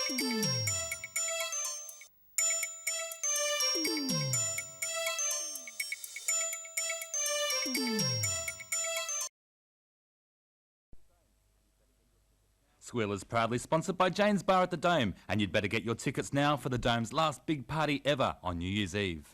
Squeal is proudly sponsored by Jane's Bar at the Dome, and you'd better get your tickets now for the Dome's last big party ever on New Year's Eve.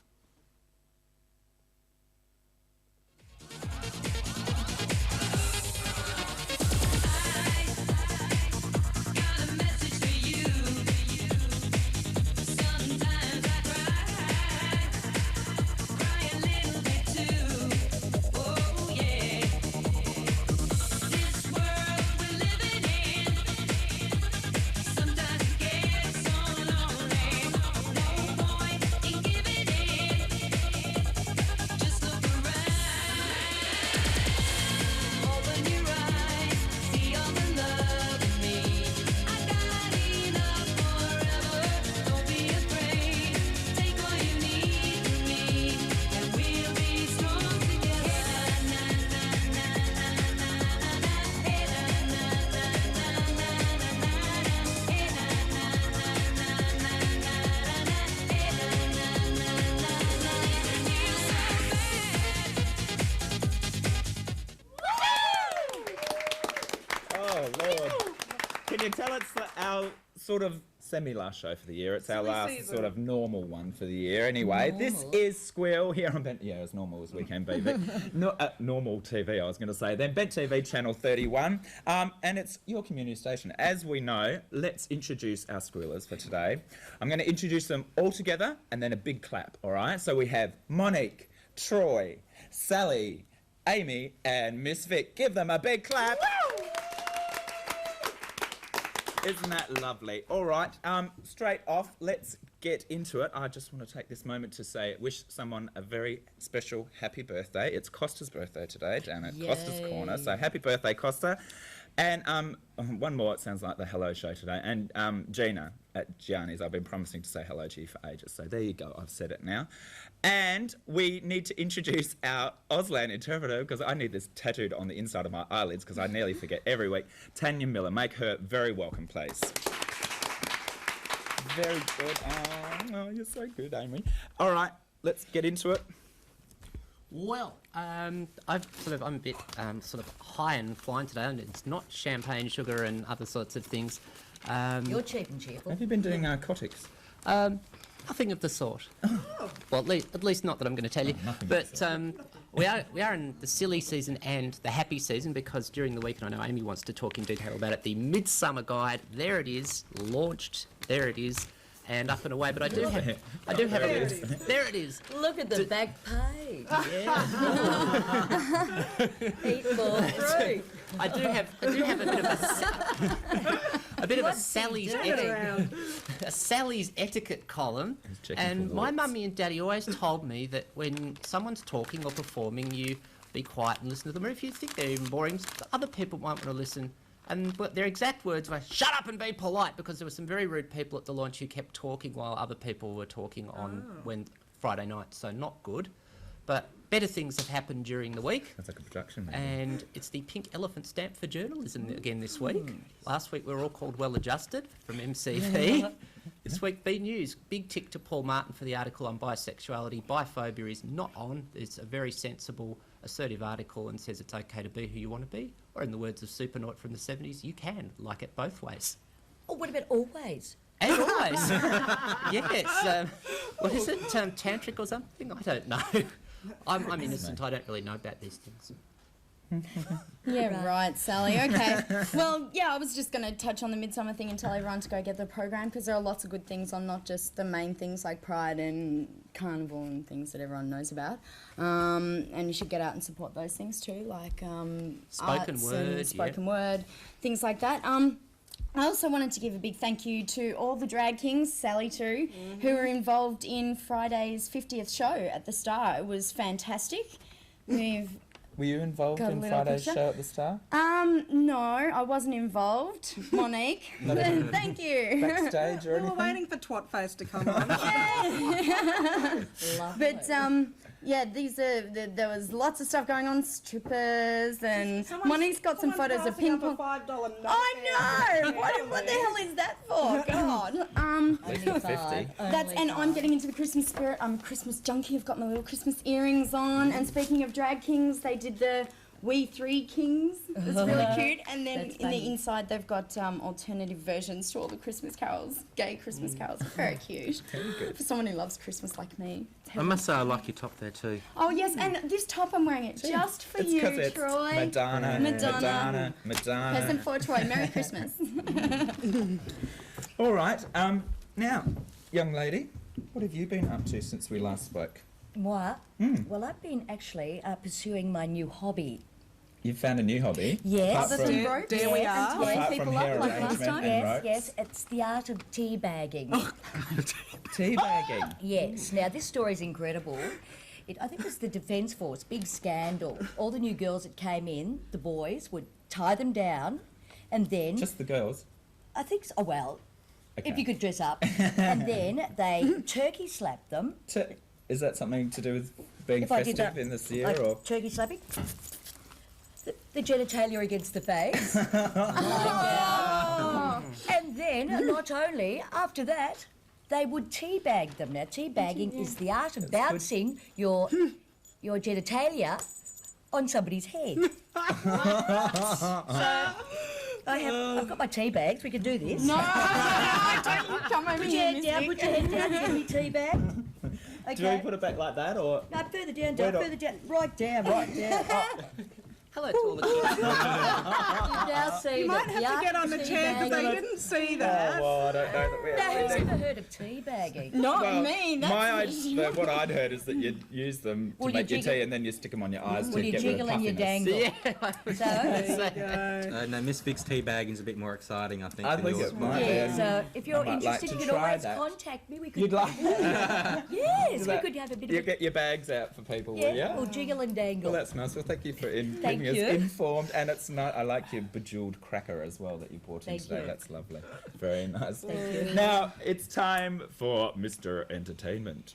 Can you tell it's our sort of semi-last show for the year? It's our last sort of normal one for the year. Anyway, this is Squeal here on Bent. Yeah, as normal as we can be. But normal TV, I was going to say. Then Bent TV Channel 31. And it's your community station. As we know, let's introduce our Squealers for today. I'm going to introduce them all together and then a big clap, all right? So we have Monique, Troy, Sally, Amy, and Miss Vic. Give them a big clap. Woo! Isn't that lovely? All right, straight off, let's get into it. I just want to take this moment to wish someone a very special happy birthday. It's Costa's birthday today, down at Costa's Corner. So happy birthday, Costa. And one more, it sounds like the hello show today. And Gina at Gianni's, I've been promising to say hello to you for ages. So there you go, I've said it now. And we need to introduce our Auslan interpreter, because I need this tattooed on the inside of my eyelids because I nearly forget every week. Tanya Miller, make her very welcome, please. Very good. Oh, you're so good, Amy. All right, let's get into it. Well, I'm a bit sort of high and flying today, and it's not champagne, sugar, and other sorts of things. You're cheap and cheerful. Have you been doing narcotics? Nothing of the sort. Oh. Well, at least not that I'm going to tell you. But we are in the silly season and the happy season, because during the week, and I know Amy wants to talk in detail about it, the Midsummer Guide, there it is, launched, there it is. And up and away, but I do have there it is. Look at the back page. Yeah. 843. I do have a bit of a Sally's etiquette column. And my mummy and daddy always told me that when someone's talking or performing, you be quiet and listen to them. Or if you think they're even boring, other people might want to listen. And their exact words were, "Shut up and be polite," because there were some very rude people at the launch who kept talking while other people were talking on Friday night, so not good. But better things have happened during the week. That's like a production, maybe. And it's the pink elephant stamp for journalism again this week. Last week we were all called Well Adjusted from MCV. This week, B News, big tick to Paul Martin for the article on bisexuality. Biphobia is not on. It's a very sensible, assertive article and says it's okay to be who you want to be. Or in the words of Supernaut from the 70s, you can like it both ways. Oh, what about always? And always. Yes. What is it? Tantric or something? I don't know. I'm innocent. I don't really know about these things. Yeah, right, Sally. Okay. Well, yeah, I was just going to touch on the Midsummer thing and tell everyone to go get the program, because there are lots of good things on, not just the main things like Pride and Carnival and things that everyone knows about. And you should get out and support those things too, like spoken word, things like that. I also wanted to give a big thank you to all the drag kings, Sally too, who were involved in Friday's 50th show at the Star. It was fantastic. Were you involved in Friday's show at the Star? No, I wasn't involved. Monique, thank you. Backstage or anything? We were waiting for Twatface to come on. But Yeah, there was lots of stuff going on, strippers, and Monique's got some photos of ping pong. $5 note. I know. What the hell is that for? God. And I'm getting into the Christmas spirit. I'm a Christmas junkie. I've got my little Christmas earrings on. And speaking of drag kings, they did the We Three Kings. It's really cute. And then in the inside, they've got alternative versions to all the Christmas carols, gay Christmas carols. Very cute. For someone who loves Christmas like me. I must say I like your top there too. Oh yes, and this top I'm wearing it just for you, it's Troy. Madonna. Present for Troy. Merry Christmas. All right. Now, young lady, what have you been up to since we last spoke? Moi? Well, I've been actually pursuing my new hobby. You've found a new hobby? Yes. Other than ropes There we are. and tying Apart people from up hair like last arrangement time. and ropes. Yes, it's the art of teabagging. Teabagging. Yes. Now, this story's incredible. I think it was the Defence Force, big scandal. All the new girls that came in, the boys, would tie them down and then... Just the girls? I think so. Oh, well, Okay. if you could dress up. And then they turkey slapped them. Is that something to do with being If I did festive that, in this year? like Or? turkey slapping. The genitalia against the face. And then, not only, after that, they would teabag them. Now, teabagging is the art of bouncing your genitalia on somebody's head. I've got my tea bags. We can do this. No, don't you come over Put your here, head down. Put your head down. You're going to be tea bag. Okay. Do we put it back like that, or...? No, further down, further down. Right down, right down. Hello to all the kids. You now see You might have to get on the chair because they teabagging. didn't see Oh, that. well, I don't know that we Now, who's actually ever heard of teabagging? Not Well, me. what I'd heard is that you'd use them to Well, you make your jiggle- tea and then you stick them on your eyes Well, to you get rid of jiggle and you puffiness. dangle. Yeah. So, No, Miss Vic's teabagging's a bit more exciting, I think. I than think yours. it might yeah, be. so if you're I might like interested, to you can try always that. contact me. We could, You'd like yes, we that- could have a bit you of a, get your bags out for people, will yeah, you? or jiggle and dangle. Well, that's nice. Well, thank you for Thank keeping you. us informed. And it's not. I like your bejeweled cracker as well that you brought in Thank today. you. That's lovely. Very nice. Thank you. Now it's time for Mr. Entertainment.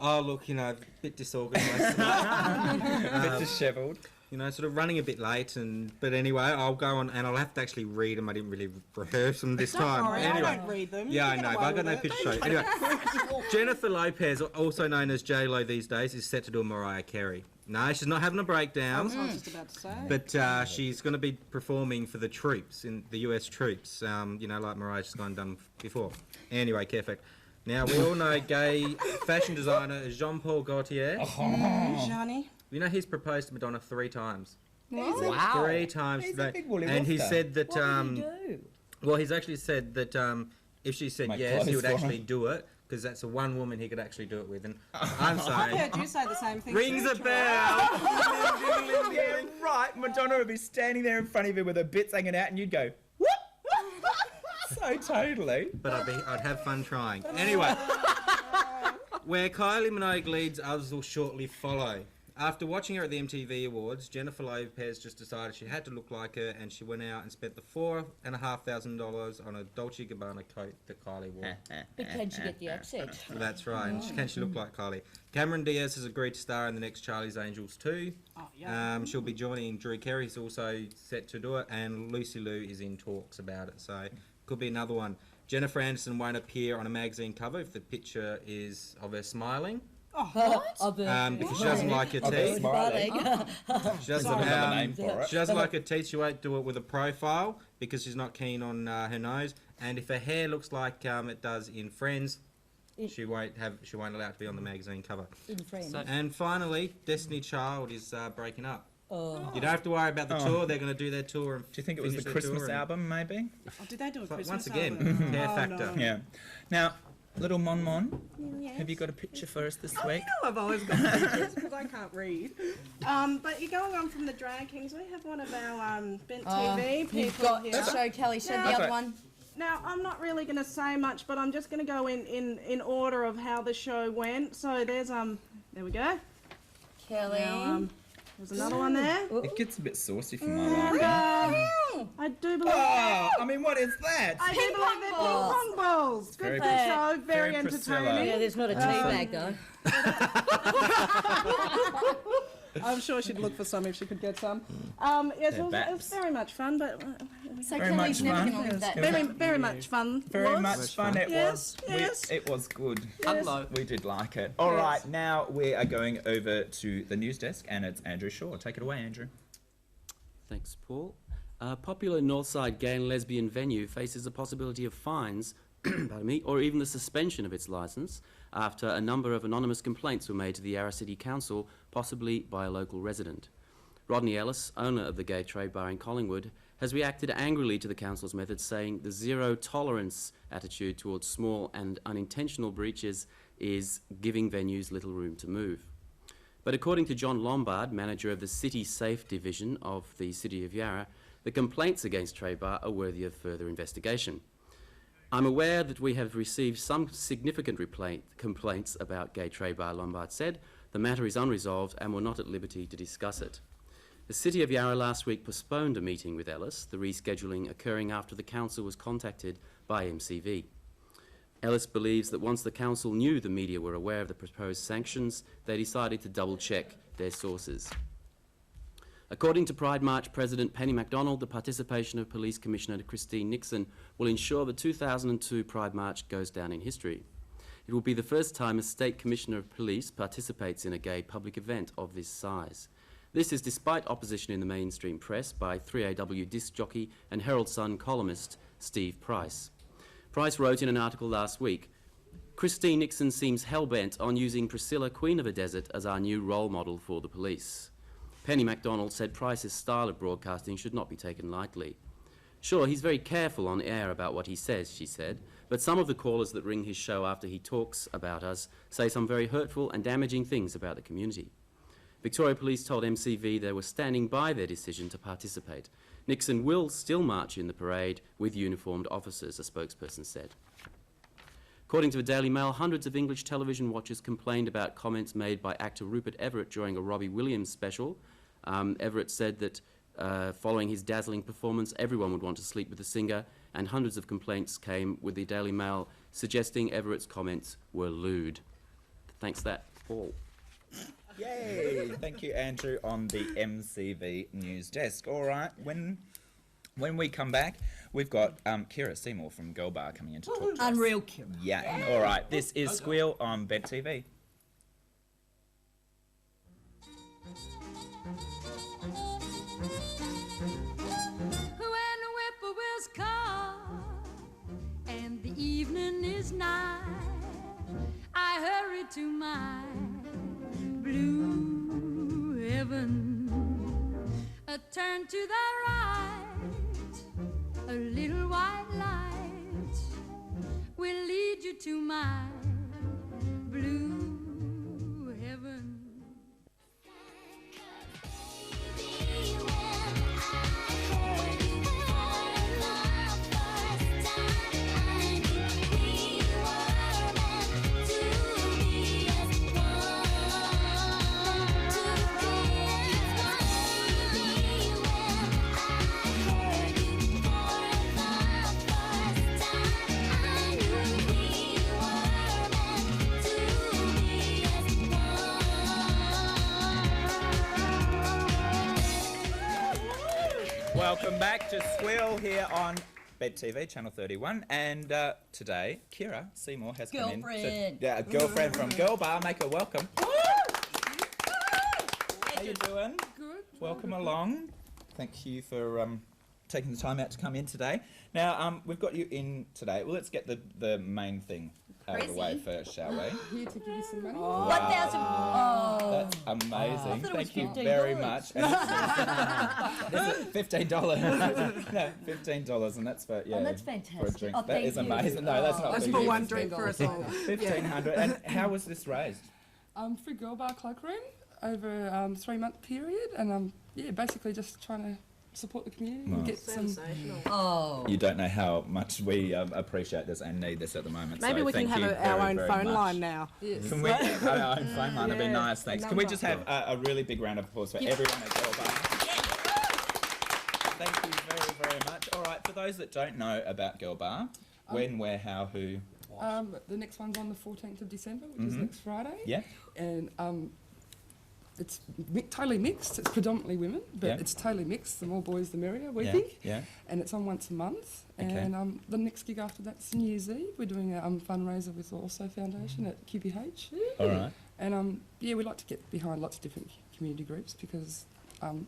Oh, look, a bit disorganised. A bit dishevelled. Sort of running a bit late, but anyway, I'll go on and I'll have to actually read them. I didn't really rehearse them this time. Sorry, Anyway. I don't read them. Yeah, I You know, get but I away got no with it. picture show. Anyway, Jennifer Lopez, also known as J-Lo these days, is set to do a Mariah Carey. No, she's not having a breakdown. That's what I was just about to say. But she's going to be performing for the troops, in the US troops, like Mariah's gone done before. Anyway, Carefect. Now, we all know gay fashion designer Jean-Paul Gaultier. Johnny. He's proposed to Madonna 3 times. Wow. 3 times. He's a big woolly and he wolf, said that... What did he do? Well, he's actually said that if she said Make yes, he clothes would for actually him. do it, because that's the one woman he could actually do it with. And I'm I've saying... heard you say the same thing. Rings too, a Troy. bell! Yeah, right. Madonna would be standing there in front of you with her bits hanging out, and you'd go, "Whoop!" So totally. But I'd have fun trying. Anyway, where Kylie Minogue leads, others will shortly follow. After watching her at the MTV Awards, Jennifer Lopez just decided she had to look like her, and she went out and spent the $4,500 on a Dolce & Gabbana coat that Kylie wore. But can she get the accent? That's right. And can she look like Kylie? Cameron Diaz has agreed to star in the next Charlie's Angels 2. Oh, yeah. She'll be joining Drew Carey, who's also set to do it, and Lucy Liu is in talks about it, so could be another one. Jennifer Anderson won't appear on a magazine cover if the picture is of her smiling. Because she doesn't like her teeth. She doesn't, Another name for it. she doesn't like her teeth. She won't do it with a profile because she's not keen on her nose. And if her hair looks like it does in Friends, she won't allow it to be on the magazine cover. In Friends. And finally, Destiny Child is breaking up. Oh. You don't have to worry about the tour. They're going to do their tour. And Do you think it was finish the their tour Christmas and- album, maybe? Oh, did they do a Christmas Once again, album? Care Oh, Factor. no. Yeah. Now, little Mon, have you got a picture for us this week? No, I've always got pictures because I can't read. But you're going on from the Drag Kings. We have one of our Bent TV You've people got here. to show Kelly. Show the That's other right. one. Now, I'm not really going to say much, but I'm just going to go in order of how the show went. So there's there we go. Kelly. Now, There's another one there. It gets a bit saucy for my liking. I do believe. Oh, I mean, what is that? I do believe they're ping pong balls. Good for the show. Very Priscilla. entertaining. Yeah, there's not a tea bag though. I'm sure she'd look for some if she could get some. Yes, it was very much fun, but So Very Kelly's much never fun. going to leave that. very much fun. Very Was. much fun it Yes, was. yes. It was good. Hello. We did like it. All right, now we are going over to the news desk, and it's Andrew Shaw. Take it away, Andrew. Thanks, Paul. A popular Northside gay and lesbian venue faces the possibility of fines, pardon me, or even the suspension of its licence after a number of anonymous complaints were made to the Yarra City Council, possibly by a local resident. Rodney Ellis, owner of the gay trade bar in Collingwood, has reacted angrily to the council's methods, saying the zero-tolerance attitude towards small and unintentional breaches is giving venues little room to move. But according to John Lombard, manager of the City Safe Division of the City of Yarra, the complaints against Trade Bar are worthy of further investigation. I'm aware that we have received some significant complaints about Gay Trade Bar, Lombard said. The matter is unresolved and we're not at liberty to discuss it. The City of Yarra last week postponed a meeting with Ellis, the rescheduling occurring after the council was contacted by MCV. Ellis believes that once the council knew the media were aware of the proposed sanctions, they decided to double-check their sources. According to Pride March President Penny MacDonald, the participation of Police Commissioner Christine Nixon will ensure the 2002 Pride March goes down in history. It will be the first time a State Commissioner of Police participates in a gay public event of this size. This is despite opposition in the mainstream press by 3AW disc jockey and Herald Sun columnist Steve Price. Price wrote in an article last week, Christine Nixon seems hell-bent on using Priscilla, Queen of the Desert, as our new role model for the police. Penny MacDonald said Price's style of broadcasting should not be taken lightly. Sure, he's very careful on air about what he says, she said, but some of the callers that ring his show after he talks about us say some very hurtful and damaging things about the community. Victoria Police told MCV they were standing by their decision to participate. Nixon will still march in the parade with uniformed officers, a spokesperson said. According to the Daily Mail, hundreds of English television watchers complained about comments made by actor Rupert Everett during a Robbie Williams special. Everett said that following his dazzling performance, everyone would want to sleep with the singer, and hundreds of complaints came with the Daily Mail suggesting Everett's comments were lewd. Thanks for that, Paul. Yay! Thank you, Andrew, on the MCV news desk. All right, when we come back, we've got Kira Seymour from Girl Bar coming in to talk to us. Unreal Kira. Yeah. All right, this is Squeal on Bed TV. When whippoorwills call and the evening is nigh, I hurry to my blue heaven. Turn to the right, a little white light will lead you to my blue heaven. Welcome back to Squeal here on Bed TV, Channel 31. And today, Kira Seymour has come in. Girlfriend. Yeah, a girlfriend from Girl Bar. Make her welcome. How you doing? Good. Welcome along. Thank you for taking the time out to come in today. Now, we've got you in today. Well, let's get the main thing out of the way first, shall we? Here to give you some money. 1,000. Oh. That's amazing. thought it was Thank you $15. very much. And is it $15? No, $15, and that's for that's for a fantastic. drink. Oh, that thank is you. amazing. No, that's not That's for for you. one drink for us all. 1,500. And how was this raised? For Girl Bar Cloakroom over a 3-month period, and yeah, basically just trying to support the community and get some... Sensational. Oh. You don't know how much we appreciate this and need this at the moment. Maybe so we can thank have you our very, own very phone much. line now. Yes. Can we have our own phone line? That'd be Yeah, nice, thanks. Can we just have number. a really big round of applause for everyone at Girl Bar? Thank you very, very much. All right, for those that don't know about Girl Bar, when, where, how, who? The next one's on the 14th of December, which is next Friday. Yeah. And it's totally mixed. It's predominantly women, but Yeah. it's totally mixed. The more boys, the merrier, we Yeah, think. yeah. And it's on once a month. Okay. And the next gig after that's New Year's Eve. We're doing a fundraiser with the Also Foundation at QBH. All right. And we like to get behind lots of different community groups because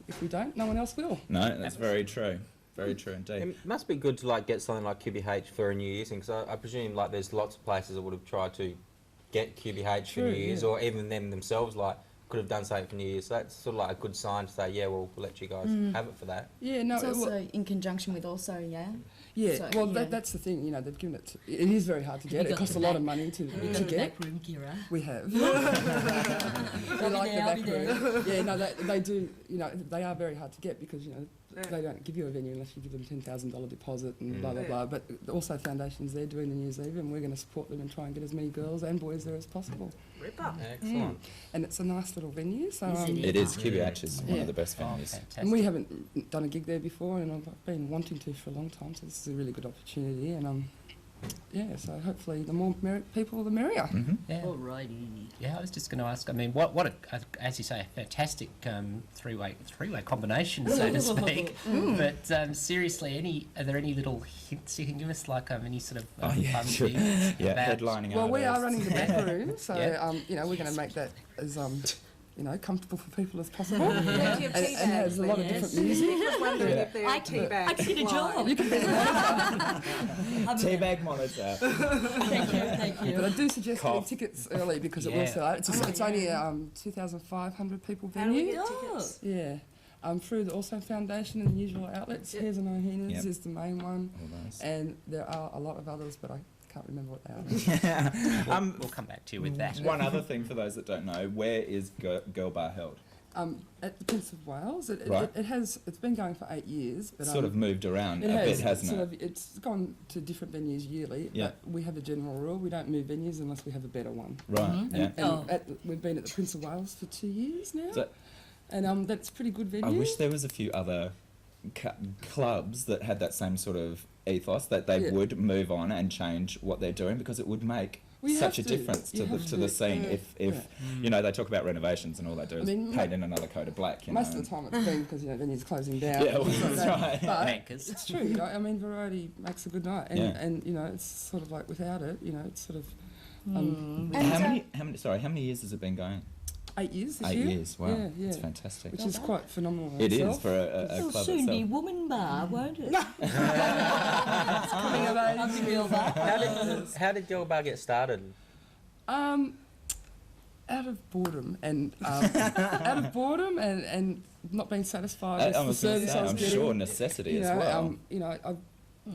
if we don't, no one else will. No, that's very true. Very true indeed. It must be good to like get something like QBH for a New Year's thing, because I presume like there's lots of places that would have tried to get QBH for True, New Year's, yeah. or even them themselves like could have done something for New Year's. So that's sort of like a good sign to say, yeah, we'll let you guys have it for that. Yeah, no, It's also in conjunction with also, yeah. yeah. So, Well, yeah. That's the thing. You know, they've given it. It is very hard to get. you It got costs the a lot back- of money to Have you got to the get. back room, Kira? We have. I'll We be like the there, I'll back be room. Yeah, no, they do. You know, they are very hard to get because they don't give you a venue unless you give them $10,000 deposit and blah blah blah. But also Foundation's there doing the New Year's Eve, and we're going to support them and try and get as many girls and boys there as possible. Ripper. Excellent. And it's a nice little venue. So Is it? It is. QBH is one Yeah. of the best Oh, venues. fantastic. and we haven't done a gig there before, and I've been wanting to for a long time. So this is a really good opportunity, and so hopefully the more people, the merrier. Yeah. Alrighty. Yeah, I was just going to ask. I mean, what as you say, a fantastic three-way combination, so to speak. But seriously, are there any little hints you can give us, like any sort of fun sure. things? Yeah, about- headlining Well, we are artists. running the back room, so Yeah. we're going to make that as comfortable for people as possible. Plenty of And tea it has bags a lot of there. different music. I was wondering if there I are tea can bags. get a job. You can be Teabag monitor. Thank you, thank but you. I do suggest getting Cough. tickets early because it will Yeah. sell out. It's only a 2,500 people How do we venue. get Oh. tickets? Yeah. Through the Also Foundation and the usual outlets. Here's and O'Heena's Yep. is the main one. All those. And there are a lot of others, but I can't remember what they are. We'll come back to you with that. One other thing for those that don't know, where is Girl Bar held? At the Prince of Wales. Right. It's been going for 8 years. But, Sort of moved around It a has, bit, hasn't it? It's gone to different venues yearly, Yeah. but we have a general rule, we don't move venues unless we have a better one. Right, yeah. And we've been at the Prince of Wales for 2 years now, So- and that's a pretty good venue. I wish there was a few other clubs that had that same sort of ethos, that they Yeah. would move on and change what they're doing, because it would make Well, you such a have to. difference You to the have to the to. scene Yeah. if Yeah. they talk about renovations and all they do is mean, paint in another coat of black. Most of the time it's been because venues closing down. Yeah, well, and things like that's that. right. But Bankers. it's true. I mean, variety makes a good night, and, Yeah. and it's sort of like without it, it's sort of And How many years has it been going? 8 years this 8 year. years. Wow, Yeah, yeah. it's fantastic. Which is quite phenomenal. in It is itself. for a It'll club soon itself. be woman bar, won't it? Coming of age. I'll be real bar. How did Girl Bar get started? Out of boredom and and not being satisfied I with the was going to service say, I was I'm getting. sure necessity as well. I've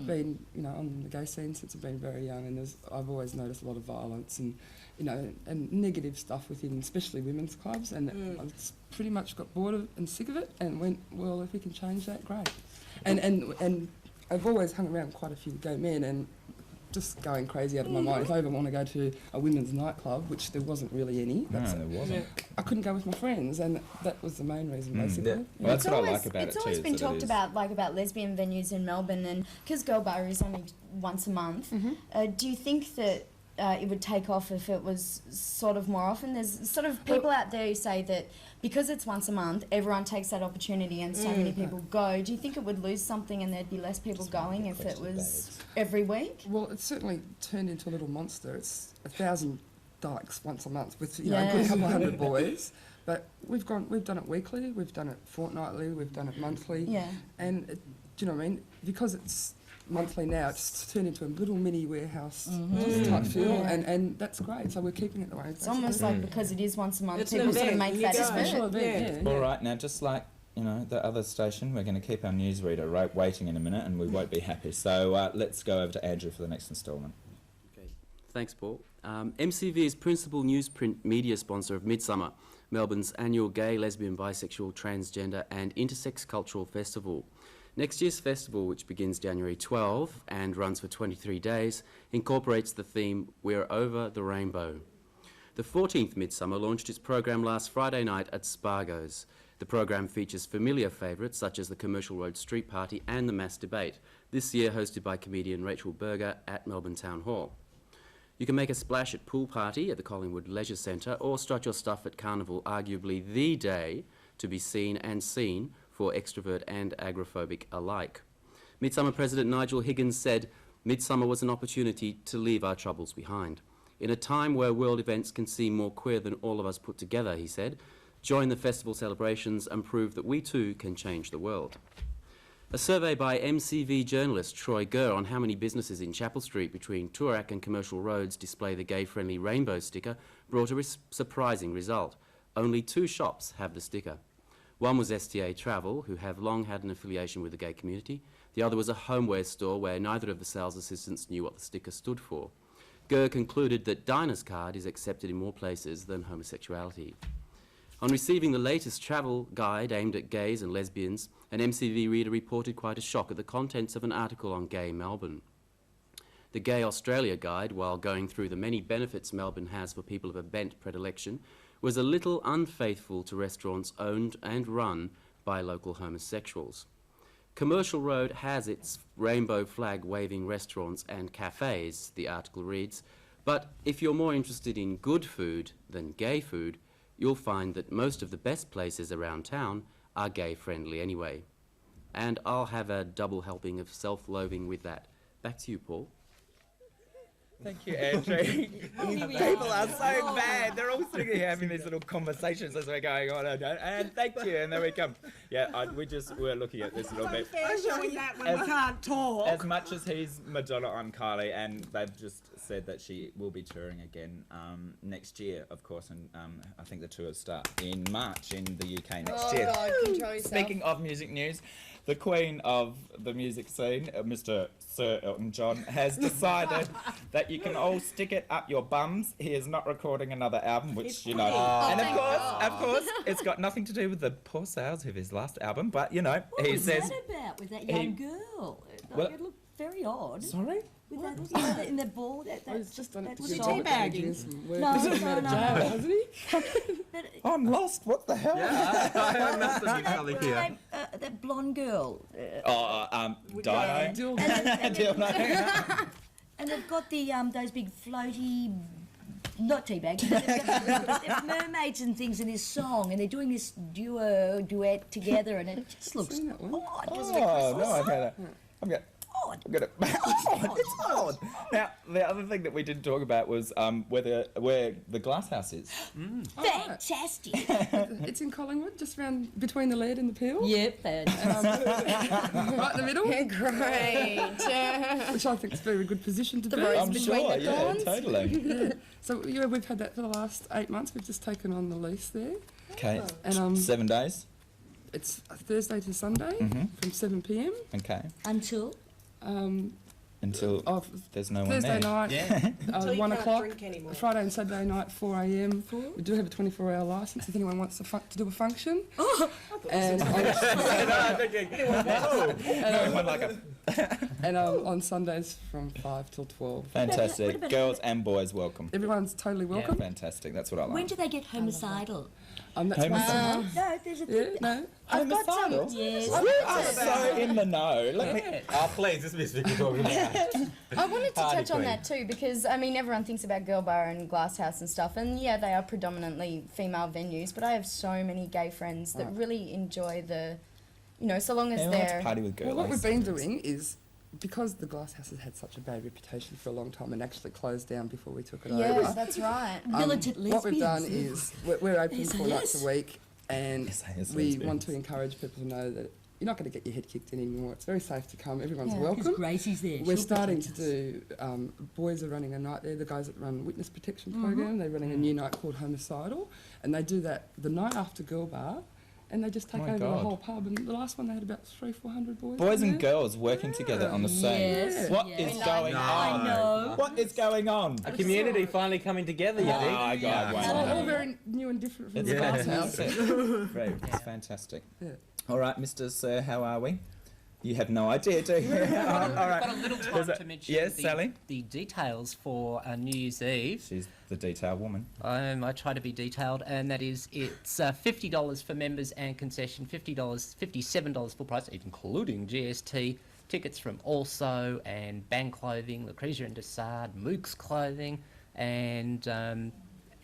been on the gay scene since I've been very young, and I've always noticed a lot of violence and and negative stuff within, especially women's clubs, and I've pretty much got bored of and sick of it, and went, well, if we can change that, great. And I've always hung around quite a few gay men, and just going crazy out of my mind. If I ever want to go to a women's nightclub, which there wasn't really any, No, there wasn't. I couldn't go with my friends, and that was the main reason, basically. Yeah. Well, that's what I like about it it's too. always is been that it talked is- about lesbian venues in Melbourne, and because Girl Bar is only once a month, do you think that it would take off if it was sort of more often? There's sort of people out there who say that because it's once a month, everyone takes that opportunity and so many people go. Do you think it would lose something and there'd be less people going if it was every week? Well, it's certainly turned into a little monster. It's 1,000 dykes once a month with a Yeah. good couple of hundred boys. But we've done it weekly, we've done it fortnightly, we've done it monthly. Yeah. And do you know what I mean? Because it's monthly now, it's turned into a little mini warehouse type feel, and that's great. So we're keeping it the way. It's almost like because it is once a month, It's an people sort of event, make you that go. special effort. event. All right, now just like the other station, we're going to keep our newsreader waiting in a minute, and we won't be happy. So let's go over to Andrew for the next instalment. Okay, thanks, Paul. MCV is principal newsprint media sponsor of Midsummer, Melbourne's annual gay, lesbian, bisexual, transgender and intersex cultural festival. Next year's festival, which begins January 12 and runs for 23 days, incorporates the theme We're Over the Rainbow. The 14th Midsummer launched its program last Friday night at Spargo's. The program features familiar favourites such as the Commercial Road Street Party and the Mass Debate, this year hosted by comedian Rachel Berger at Melbourne Town Hall. You can make a splash at Pool Party at the Collingwood Leisure Centre or strut your stuff at Carnival, arguably the day to be seen and seen for extrovert and agoraphobic alike. Midsummer President Nigel Higgins said, "Midsummer was an opportunity to leave our troubles behind. In a time where world events can seem more queer than all of us put together," he said, "join the festival celebrations and prove that we too can change the world." A survey by MCV journalist Troy Gurr on how many businesses in Chapel Street between Toorak and Commercial Roads display the gay-friendly rainbow sticker brought a surprising result. Only 2 shops have the sticker. One was STA Travel, who have long had an affiliation with the gay community. The other was a homeware store where neither of the sales assistants knew what the sticker stood for. Gurr concluded that Dinah's card is accepted in more places than homosexuality. On receiving the latest travel guide aimed at gays and lesbians, an MCV reader reported quite a shock at the contents of an article on gay Melbourne. The Gay Australia guide, while going through the many benefits Melbourne has for people of a bent predilection, was a little unfaithful to restaurants owned and run by local homosexuals. Commercial Road has its rainbow flag waving restaurants and cafes, the article reads, but if you're more interested in good food than gay food, you'll find that most of the best places around town are gay friendly anyway. And I'll have a double helping of self-loathing with that. Back to you, Paul. Thank you, Andrew. People are so bad. They're all sitting here having these little conversations as we're going on. And thank you. And there we come. Yeah, we're looking at this a little bit. Showing that when we can't talk. As much as he's Madonna on Carly, and they've just said that she will be touring again next year, of course. And I think the tours start in March in the UK next year. God, control yourself. Speaking of music news, the queen of the music scene, Mr. Sir Elton John, has decided that you can all stick it up your bums. He is not recording another album, which, you know. And of course, it's got nothing to do with the poor sales of his last album, but, you know, What he was says... that about with that young girl? Well- It looked very odd. Sorry? With that, in the ball, He's just done it that to song. get teabagging. some work. No, He's just no, out of no. jail, hasn't he? But, I'm lost. What the hell? I must have been really here. that blonde girl. Dino. And they've got the those big floaty, not teabags, but they're mermaids and things in this song, and they're doing this duet together, and it just looks Seen that one? odd. Oh, no, I've had I'm going to... It's odd. Now, the other thing that we didn't talk about was where the glass house is. Fantastic. It's in Collingwood, just around between the lead and the peel. Yep, fantastic. Right in the middle. Great. Which I think is a very good position to be. rose I'm between sure, the yeah, thorns. totally. Yeah. So yeah, we've had that for the last 8 months. We've just taken on the lease there, Okay, and 7 days. it's Thursday to Sunday from 7 p.m. Okay, Until until of there's no one Thursday there. night, Until you 1 can't o'clock. drink anymore. Friday and Saturday night, 4 a.m. We do have a 24-hour licence if anyone wants to do a function. And on Sundays from 5 till 12. Fantastic. What about- Girls and boys welcome. Everyone's totally welcome. Fantastic. That's what I like. when do they get homicidal? That's Homicidal? No, there's a yeah, thing. no. I've got some. Homicidal? Yes. You are so in the know. Let me. Oh, please, this is Mr. talking about. I wanted to Party touch on queen. that too because I mean everyone thinks about Girl Bar and Glass House and stuff, and yeah, they are predominantly female venues. But I have so many gay friends that really enjoy the, you know, so long as Everyone wants they're to party with girls. Well, what we've been doing is, because the Glass House has had such a bad reputation for a long time and actually closed down before we took it yeah, over. that's right. Militant lesbians. What we've done is we're open Yes, 4 nights yes. a week, and Yes, we lesbians. want to encourage people to know that you're not going to get your head kicked anymore. It's very safe to come. Everyone's Yeah. welcome. Because Gracie's there. We're She'll starting protect to us. do, boys are running a night there, the guys that run Witness Protection Program, they're running a new night called Homicidal, and they do that the night after Girl Bar, and they just take My over the God. whole pub, and the last one they had about 300-400 boys. Boys in and there. girls working together on the same. Yes, What yes. is We like going that. on? I know. What is going on? A community finally coming together, you Oh, think? my God. It's all Wow. very new and different from It's the Glass House. fantastic. Great. It's fantastic. Yeah. All right, Mr. Sir, how are we? You have no idea, do you? All right. I've got a little time to mention Yes, Sally? the details for New Year's Eve. She's the detail woman. I try to be detailed, and that is it's $50 for members and concession, $57 full price, including GST. Tickets from Also and Bang Clothing, Lucrezia and Dessard, Mook's Clothing, and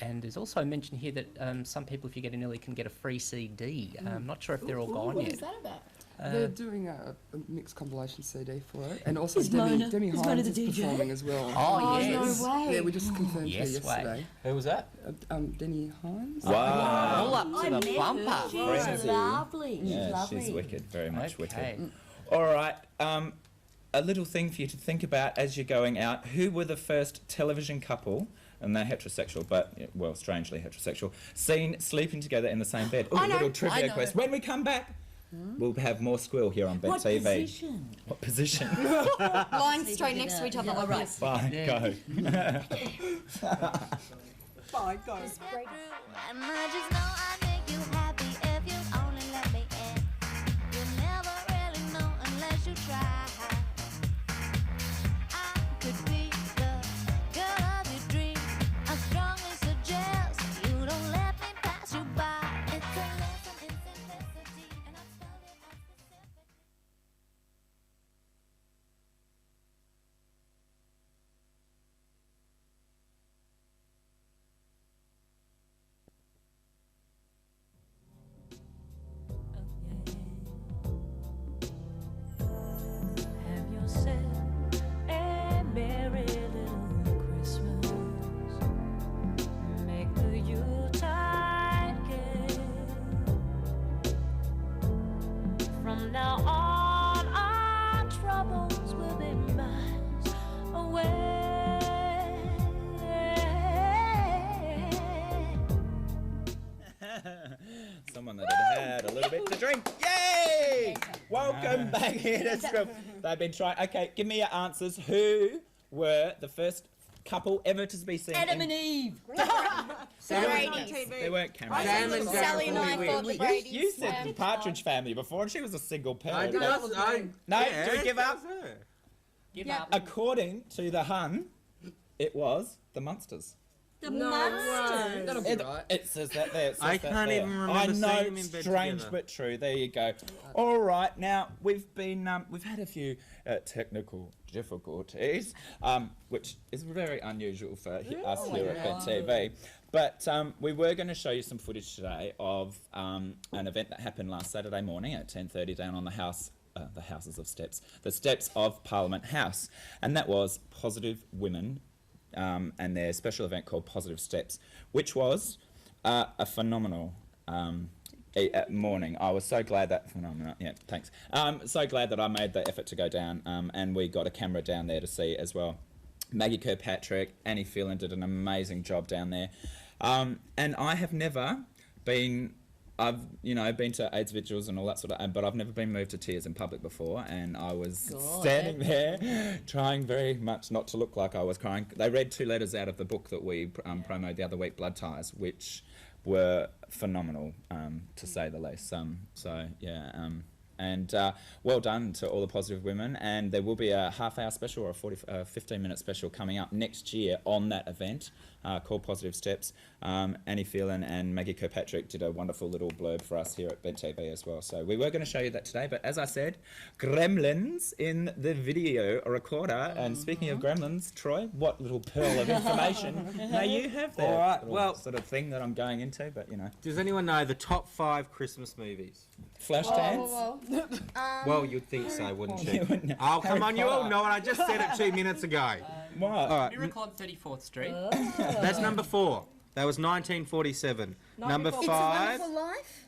there's also a mention here that some people, if you get in early, can get a free CD. I'm not sure if they're all gone What yet. is that about? They're doing a mixed compilation CD for it, and also Is Demi Mona Hines the is DJ? performing as well. Oh, yes. No way. Yeah, we just confirmed her Yes, yesterday. Who was that? Denny Hines. Wow. All up to I the met her. bumper. She's Frenzy. lovely. She's Yeah, lovely. she's wicked. Very much Okay. wicked. All right. A little thing for you to think about as you're going out. Who were the first television couple, and they're heterosexual, but, well, strangely heterosexual, seen sleeping together in the same bed? Ooh, I a know, little I trivia know. quest. When we come back, we'll have more Squeal here on Bet What TV. position? What position? Lying straight next to each other like this. Bye, go. Bye, go. And I just know I make you happy if you only let me in. You'll never really know unless you try. I could be the girl of your dream. I strongly suggest you don't let me pass you by. It's a lesson in simplicity, and I've spelled it out specific. Have yourself a merry little Christmas. Make the Yuletide gay. From now on, our troubles will be miles away. Someone that had a little bit to drink. Yay! Welcome back here to Squeal. They've been trying. Okay, give me your answers. Who were the first couple ever to be seen? Adam and Eve. They weren't cameras. Sam and Sally and I Jane thought the You Brady's. said the Partridge Family before, and she was a single I parent. did. But- No, yeah, do we give that up? was her. Give Yep. up. According to the Hun, it was the Munsters. The No monsters. way. That'll be right. It says that there. It says I that can't there. even remember I seeing know, them in bed strange together. but true. There you go. All right, now we've had a few technical difficulties, which is very unusual for us here at Bet TV. But we were going to show you some footage today of an event that happened last Saturday morning at 10:30 down on the steps of Parliament House, and that was Positive Women. And their special event called Positive Steps, which was a phenomenal morning. I was so glad that so glad that I made the effort to go down, and we got a camera down there to see as well. Maggie Kirkpatrick, Annie Phelan did an amazing job down there, and I have never been. I've been to AIDS vigils and all that sort of, but I've never been moved to tears in public before, and I was standing there trying very much not to look like I was crying. They read 2 letters out of the book that we promoted the other week, Blood Ties, which were phenomenal, to say the least. And well done to all the Positive Women, and there will be a half-hour special or a 15-minute special coming up next year on that event called Positive Steps. Annie Phelan and Maggie Kirkpatrick did a wonderful little blurb for us here at Bet TV as well. So we were going to show you that today, but as I said, gremlins in the video recorder. And speaking of gremlins, Troy, what little pearl of information may you have there? All right, Little well- sort of thing that I'm going into, but Does anyone know the top 5 Christmas movies? Flashdance. Well, you'd think so, wouldn't You you? wouldn't know. Oh, come Harry on, you all Potter. know it. I just said it 2 minutes ago. What? All right, Miracle on 34th Street. that's number 4. That was 1947. Number It's a 5. For life?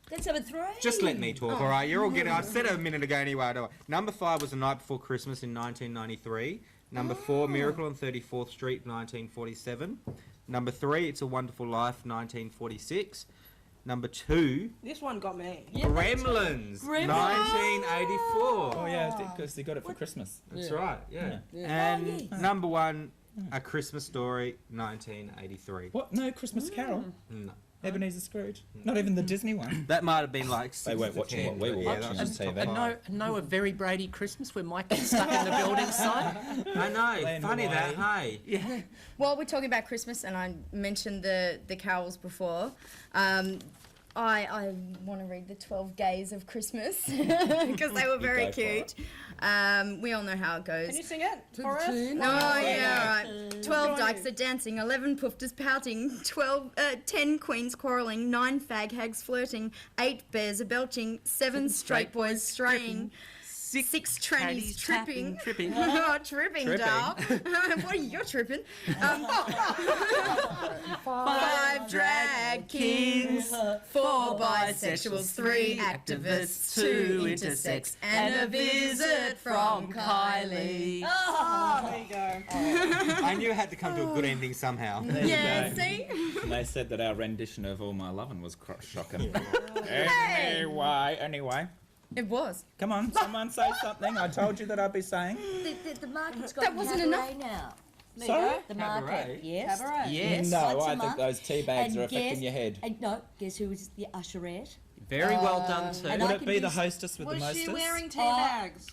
That's number 3. Just let me talk, all right? You're all getting. I said it a minute ago anyway. Don't worry. Number 5 was The Night Before Christmas in 1993. Number 4, Miracle on 34th Street, 1947. Number 3, It's a Wonderful Life, 1946. Number 2, This one got me. Gremlins, 1984. Oh yeah, because they got it for Christmas. That's right, yeah. Yeah. And number 1, A Christmas Story, 1983. What? No Christmas Carol? No. Ebenezer Scrooge? Not even the Disney one. That might have been like. They weren't watching what we were watching on TV. I know a very Brady Christmas where Mike gets stuck in the building site. I know. Playing Funny away. that, hey. Yeah. Well, we're talking about Christmas, and I mentioned the carols before. I want to read the 12 Gays of Christmas because they were very go for cute. We all know how it goes. Can you sing it for us? Oh, yeah, right. 12 dykes are dancing, 11 poofters pouting, 10 queens quarrelling, 9 fag hags flirting, 8 bears are belching, 7 straight boys straying, 6 trannies tripping. Tripping. Oh, tripping, doll. What are you tripping? 5 drag kings, 4 bisexuals, 3 activists, 2 intersex, and a visit from Kylie. There you go. I knew it had to come to a good ending somehow. Yeah, see? They said that our rendition of All My Lovin' was shocking. Anyway. It was. Come on, someone say something. I told you that I'd be saying. The market's got That wasn't cabaret now. Sorry? The market, yes. Cabaret. Yes. No, Once a I think month. those tea bags And are affecting guess- your head. And no, guess who was the usherette? Very well done too. and Would I it can be do the s- hostess with the Was mostest? she wearing tea Oh. bags?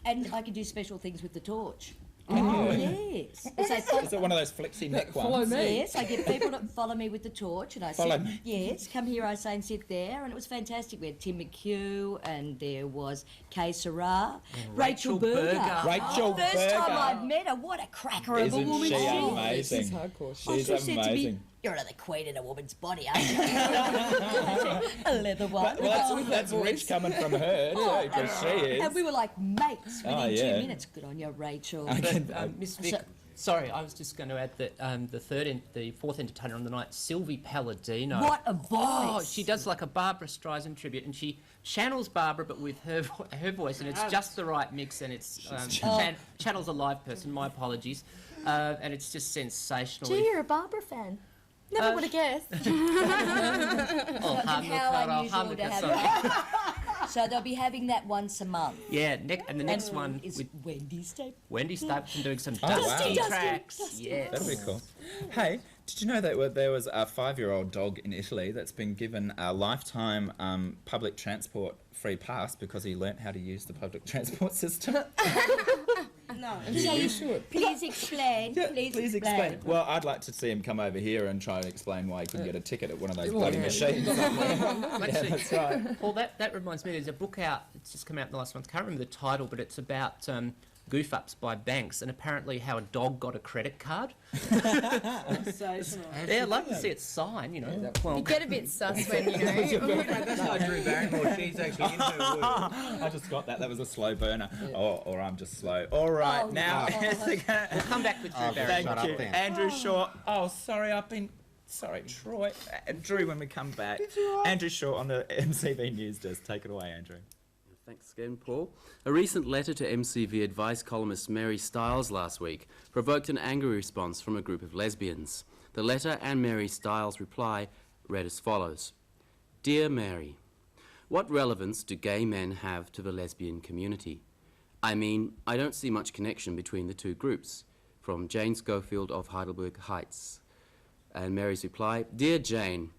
And I can do special things with the torch. Oh. Yes. And so Is it one of those flexi neck Follow ones? me. yes, I get people to follow me with the torch, and I Follow sit. me. Yes, come here, I say, and sit there, and it was fantastic. We had Tim McHugh, and there was Kay Sarah, Rachel Berger. Rachel First Berger. time I'd met her, what a cracker of a Isn't woman she she is. amazing? She's hardcore. She's She said to me, amazing. "You're another queen in a woman's body, aren't you?" I said, a leather one. Well, that's rich coming from her, too, because she is. And we were like mates within Oh, 2 yeah. minutes. Good on you, Rachel. Miss Vic, sorry, I was just going to add that the fourth entertainer on the night, Sylvie Palladino. What a voice! Oh, she does like a Barbara Streisand tribute, and she channels Barbara, but with her voice, and it's just the right mix, and it's channels a live person. My apologies, and it's just sensational. Gee, you're a Barbara fan. Never would have guessed. Oh, How unusual to have. So they'll be having that once a month. Yeah, and the next And one is with Wendy Stapleton. Wendy Stapleton doing some Oh, wow. dusty Dusty, tracks. dusty. Yes. That'll be cool. Hey, did you know that there was a 5-year-old dog in Italy that's been given a lifetime public transport free pass because he learnt how to use the public transport system? No. You should. Please explain. Please explain. Well, I'd like to see him come over here and try and explain why he couldn't get a ticket at one of those bloody machines. Actually, That's right. Paul, that reminds me, there's a book out, it's just come out in the last month, can't remember the title, but it's about goof-ups by banks and apparently how a dog got a credit card. Sensational. Yeah, I'd love to see it sign, you know. Well, You get a bit sus when you know. That's like Drew Barrymore. She's actually into her work. I just got that. That was a slow burner. Or I'm just slow. All right, now. we'll come back with Drew Barry. Thank Shut up you. then. Andrew Shaw. Oh, sorry, Sorry, Troy. Drew, when we come back. Andrew Shaw on the MCV News Desk. Take it away, Andrew. Thanks again, Paul. A recent letter to MCV advice columnist Mary Stiles last week provoked an angry response from a group of lesbians. The letter and Mary Stiles' reply read as follows. Dear Mary, what relevance do gay men have to the lesbian community? I mean, I don't see much connection between the two groups. From Jane Schofield of Heidelberg Heights. And Mary's reply, Dear Jane,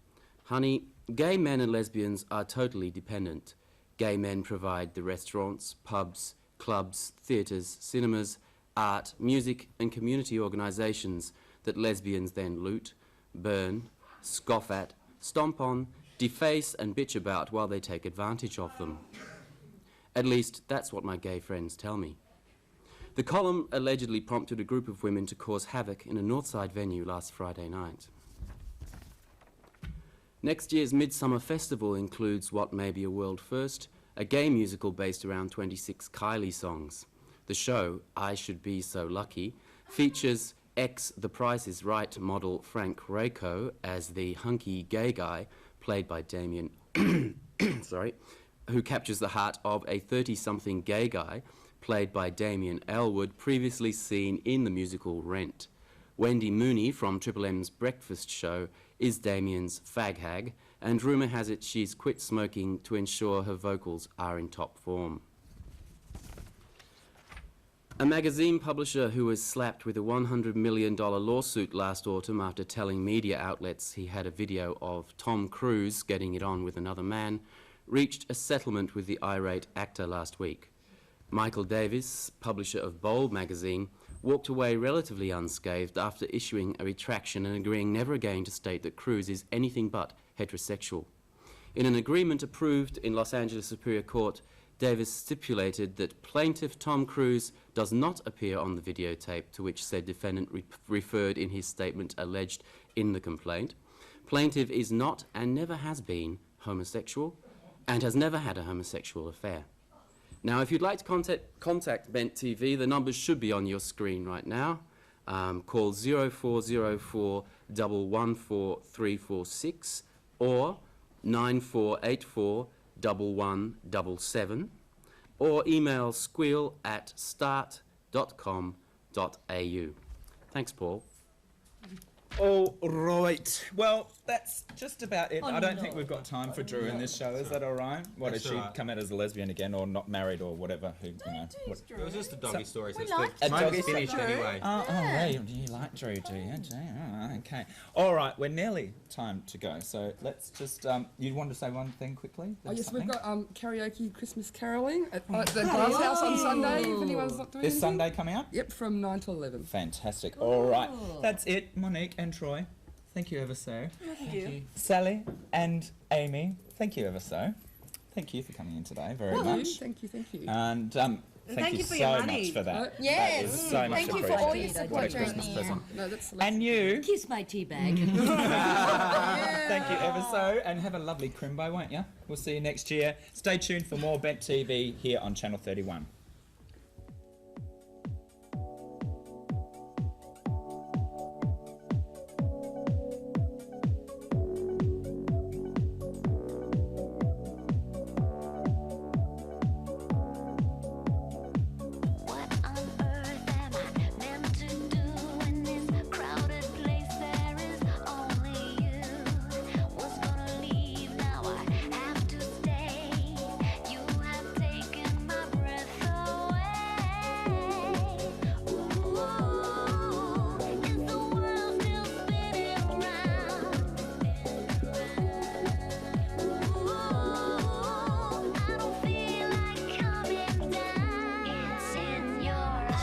honey, gay men and lesbians are totally dependent. Gay men provide the restaurants, pubs, clubs, theatres, cinemas, art, music and community organisations that lesbians then loot, burn, scoff at, stomp on, deface and bitch about while they take advantage of them. At least that's what my gay friends tell me. The column allegedly prompted a group of women to cause havoc in a Northside venue last Friday night. Next year's Midsummer Festival includes what may be a world first, a gay musical based around 26 Kylie songs. The show, I Should Be So Lucky, features ex-The Price is Right model Frank Rayco as the hunky gay guy, played by Damien, who captures the heart of a 30-something gay guy, played by Damien Elwood, previously seen in the musical Rent. Wendy Mooney from Triple M's Breakfast Show is Damien's fag hag, and rumour has it she's quit smoking to ensure her vocals are in top form. A magazine publisher who was slapped with a $100 million lawsuit last autumn after telling media outlets he had a video of Tom Cruise getting it on with another man reached a settlement with the irate actor last week. Michael Davis, publisher of Bold magazine, walked away relatively unscathed after issuing a retraction and agreeing never again to state that Cruise is anything but heterosexual. In an agreement approved in Los Angeles Superior Court, Davis stipulated that plaintiff Tom Cruise does not appear on the videotape to which said defendant referred in his statement alleged in the complaint. Plaintiff is not and never has been homosexual and has never had a homosexual affair. Now, if you'd like to contact Bent TV, the numbers should be on your screen right now. Call 0404 114 346 or 9484 1177 or email squeal@start.com.au. Thanks, Paul. All right. Well, that's just about it. Oh, I don't no. think we've got time for Drew in this show. Is that all right? What, That's has she all right. come out as a lesbian again or not married or whatever? Who, you know, what? It was just a doggy story, so we it's like the A time doggy is finished story. anyway. Hey, do you like Drew, do you? Okay. All right, we're nearly time to go. So let's just, you want to say one thing quickly? Oh yes, Something? we've got karaoke Christmas caroling at the Glass House on Sunday. If anyone's not doing This anything. Sunday coming up? Yep, from 9 to 11. Fantastic. All right. That's it, Monique and Troy. Thank you ever so. Thank you. Sally and Amy, thank you ever so. Thank you for coming in today very much. Thank you. And thank you for so your much money. for that. Yes. That is so much Thank you for all your appreciated. support What a during Christmas the year. present. No, that's And you, Kiss my tea bag. thank you ever so, and have a lovely crimbo, won't you? We'll see you next year. Stay tuned for more Bent TV here on Channel 31. What on earth am I meant to do in this crowded place? There is only you. Was gonna leave, now I have to stay. You have taken my breath away. Ooh, is the world still spinning round? Ooh, I don't feel like coming down. It's in your eyes.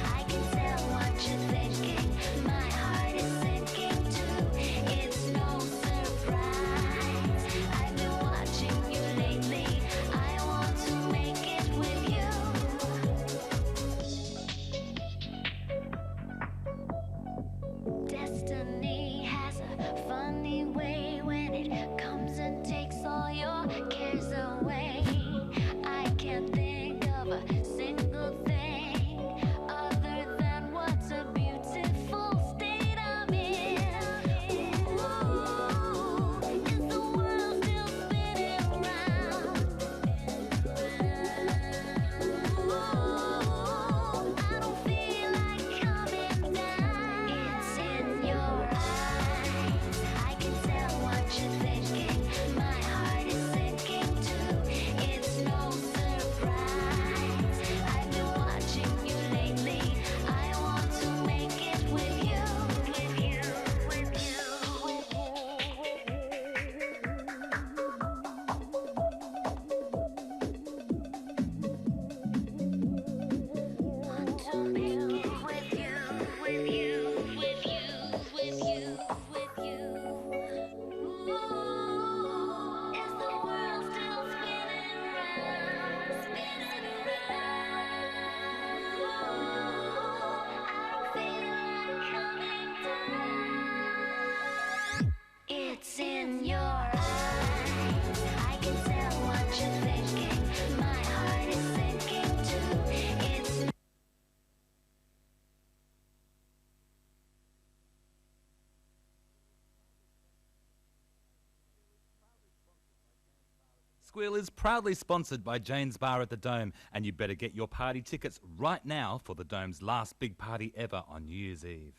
I can tell what you're thinking. My heart is sinking too. It's no surprise. I've been watching you lately. I want to make it with you. Destiny has a funny way when it comes and takes all your cares away. I can't think of a single thing other than what's a beautiful state I'm in. Ooh, is the world still spinning round? Ooh, I don't feel like coming down. It's in your eyes. I can tell what you're thinking. My heart is sinking too. It's no surprise. I've been watching you lately. I want to make it with you, with you, with you, with you, want to make it with you, with you, with you, with you, with you. Ooh, is the world still spinning round, spinning around? Ooh, I don't feel like coming down. It's in your eyes. I can tell what you're thinking. My heart is sinking too. It's Squeal is proudly sponsored by Jane's Bar at the Dome, and you better get your party tickets right now for the Dome's last big party ever on New Year's Eve.